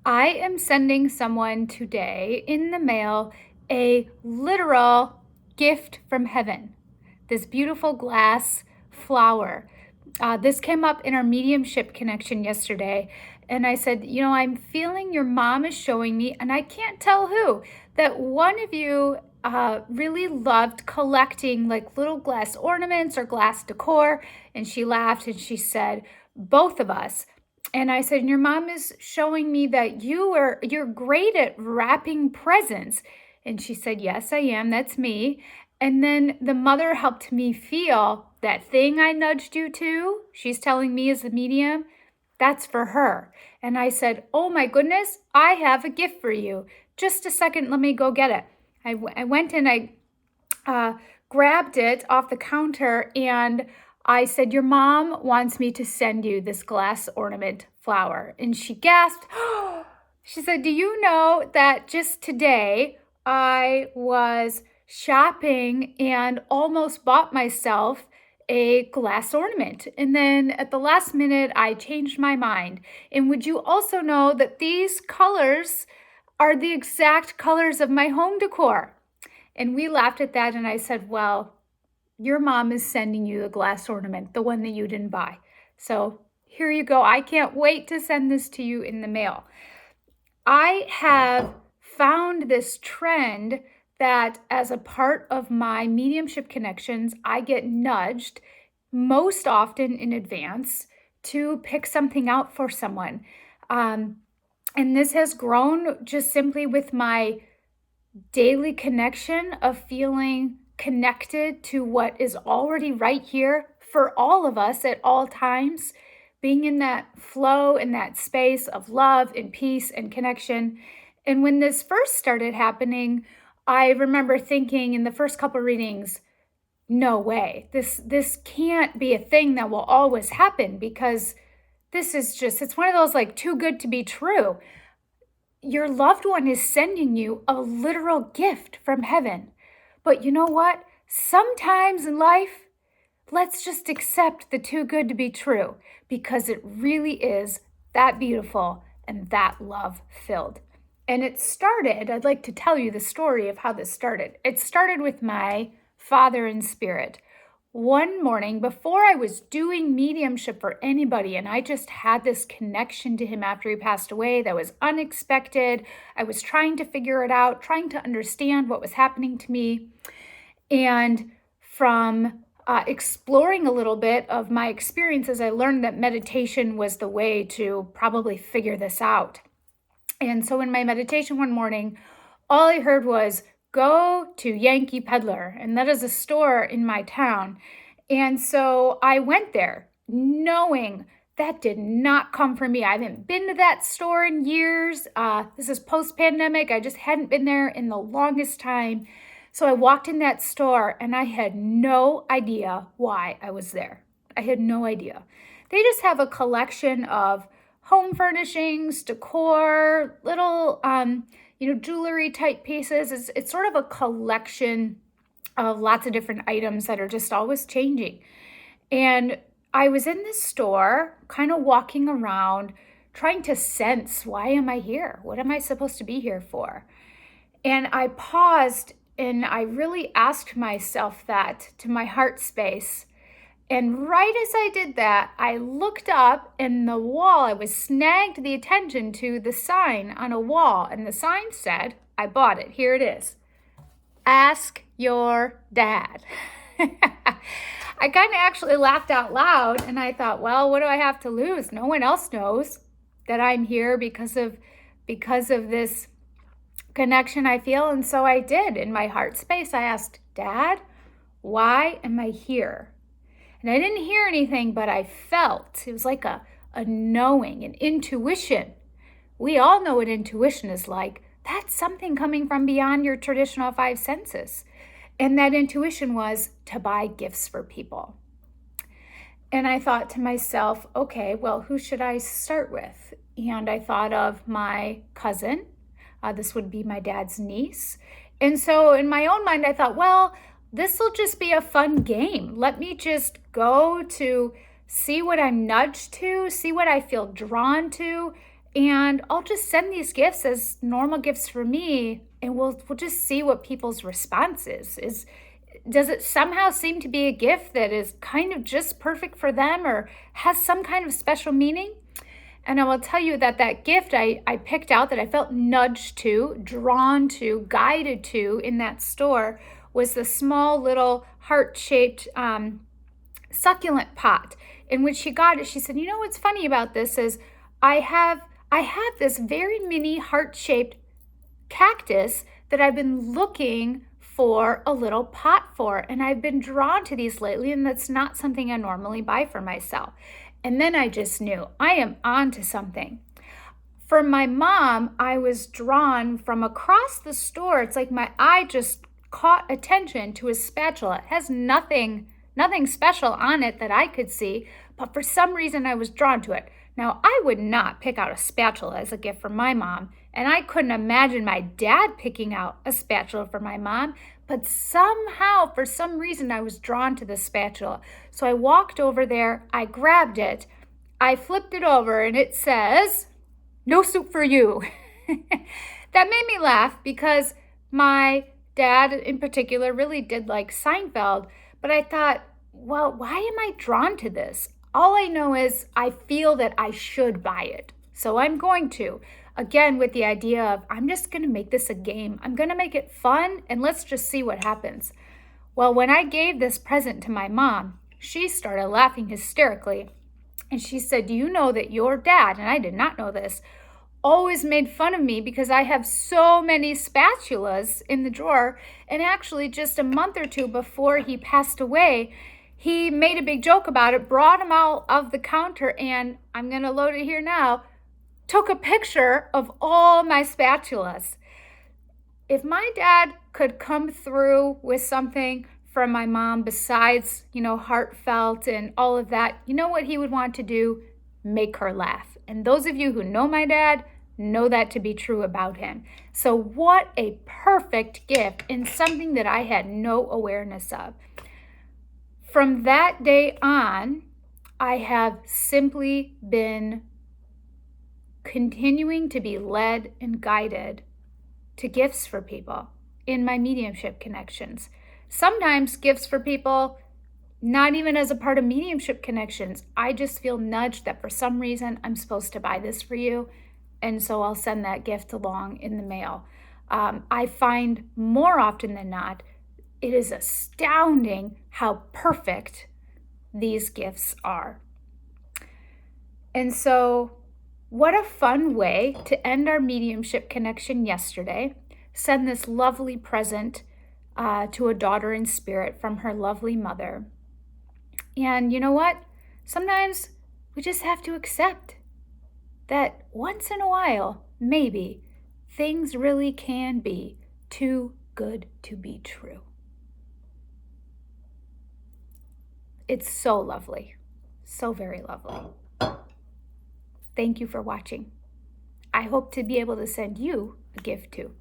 I am sending someone today in the mail a literal gift from heaven. This beautiful glass flower. This came up in our mediumship connection yesterday. And I said, I'm feeling your mom is showing me, and I can't tell who, that one of you really loved collecting like little glass ornaments or glass decor. And she laughed and she said, both of us. And I said, your mom is showing me that you're great at wrapping presents. And she said, yes, I am. That's me. And then the mother helped me feel that thing I nudged you to. She's telling me as a medium, that's for her. And I said, oh my goodness, I have a gift for you. Just a second, let me go get it. I went and I grabbed it off the counter and I said, your mom wants me to send you this glass ornament flower. And she gasped. She said, do you know that just today I was shopping and almost bought myself a glass ornament. And then at the last minute, I changed my mind. And would you also know that these colors are the exact colors of my home decor? And we laughed at that. And I said, well, your mom is sending you the glass ornament, the one that you didn't buy. So here you go. I can't wait to send this to you in the mail. I have found this trend that as a part of my mediumship connections, I get nudged most often in advance to pick something out for someone. And this has grown just simply with my daily connection of feeling connected to what is already right here for all of us at all times, being in that flow, in that space of love and peace and connection. And when this first started happening, I remember thinking in the first couple readings, no way, this can't be a thing that will always happen, because this is just, it's one of those like too good to be true. Your loved one is sending you a literal gift from heaven. But you know what? Sometimes in life, let's just accept the too good to be true, because it really is that beautiful and that love filled. And it started, I'd like to tell you the story of how this started. It started with my father in spirit. One morning before I was doing mediumship for anybody, and I just had this connection to him after he passed away that was unexpected. I was trying to figure it out, trying to understand what was happening to me. And from exploring a little bit of my experiences, I learned that meditation was the way to probably figure this out. And so in my meditation one morning, all I heard was, go to Yankee Peddler, and that is a store in my town. And so I went there knowing that did not come from me. I haven't been to that store in years. This is post-pandemic. I just hadn't been there in the longest time. So I walked in that store and I had no idea why I was there. I had no idea. They just have a collection of home furnishings, decor, little jewelry type pieces. It's sort of a collection of lots of different items that are just always changing. And I was in this store, kind of walking around, trying to sense, why am I here? What am I supposed to be here for? And I paused and I really asked myself that to my heart space. And right as I did that, I looked up and the wall, I was snagged the attention to the sign on a wall. And the sign said, I bought it. Here it is. Ask your dad. I kind of actually laughed out loud and I thought, well, what do I have to lose? No one else knows that I'm here because of this connection I feel. And so I did. In my heart space, I asked, Dad, why am I here? And I didn't hear anything, but I felt. It was like a knowing, an intuition. We all know what intuition is like. That's something coming from beyond your traditional five senses. And that intuition was to buy gifts for people. And I thought to myself, okay, well, who should I start with? And I thought of my cousin. This would be my dad's niece. And so in my own mind, I thought, well, this will just be a fun game. Let me just go to see what I'm nudged to, see what I feel drawn to, And I'll just send these gifts as normal gifts for me, and we'll just see what people's response is. Does it somehow seem to be a gift that is kind of just perfect for them or has some kind of special meaning? And I will tell you that that gift I picked out, that I felt nudged to, drawn to, guided to in that store, was the small little heart-shaped succulent pot in which she got it. She said, you know what's funny about this is I have this very mini heart-shaped cactus that I've been looking for a little pot for, and I've been drawn to these lately, and that's not something I normally buy for myself. And then I just knew I am on to something. For my mom, I was drawn from across the store. It's like my eye just caught attention to a spatula. It has nothing special on it that I could see, but for some reason I was drawn to it. Now, I would not pick out a spatula as a gift for my mom, and I couldn't imagine my dad picking out a spatula for my mom, but somehow, for some reason, I was drawn to the spatula. So I walked over there, I grabbed it, I flipped it over, and it says, "No soup for you." That made me laugh because my dad in particular really did like Seinfeld, but I thought, well, why am I drawn to this? All I know is I feel that I should buy it. So I'm going to. Again, with the idea of I'm just going to make this a game. I'm going to make it fun and let's just see what happens. Well, when I gave this present to my mom, she started laughing hysterically. And she said, "Do you know that your dad," and I did not know this, always made fun of me because I have so many spatulas in the drawer. And actually, just a month or two before he passed away, he made a big joke about it, brought them out of the counter, and I'm going to load it here now, took a picture of all my spatulas. If my dad could come through with something from my mom besides, heartfelt and all of that, you know what he would want to do? Make her laugh. And those of you who know my dad know that to be true about him. So what a perfect gift and something that I had no awareness of. From that day on, I have simply been continuing to be led and guided to gifts for people in my mediumship connections. Sometimes gifts for people, not even as a part of mediumship connections. I just feel nudged that for some reason I'm supposed to buy this for you, and so I'll send that gift along in the mail. I find more often than not, it is astounding how perfect these gifts are. And so, what a fun way to end our mediumship connection yesterday. Send this lovely present to a daughter in spirit from her lovely mother. And you know what? Sometimes we just have to accept that once in a while, maybe, things really can be too good to be true. It's so lovely. So very lovely. Thank you for watching. I hope to be able to send you a gift too.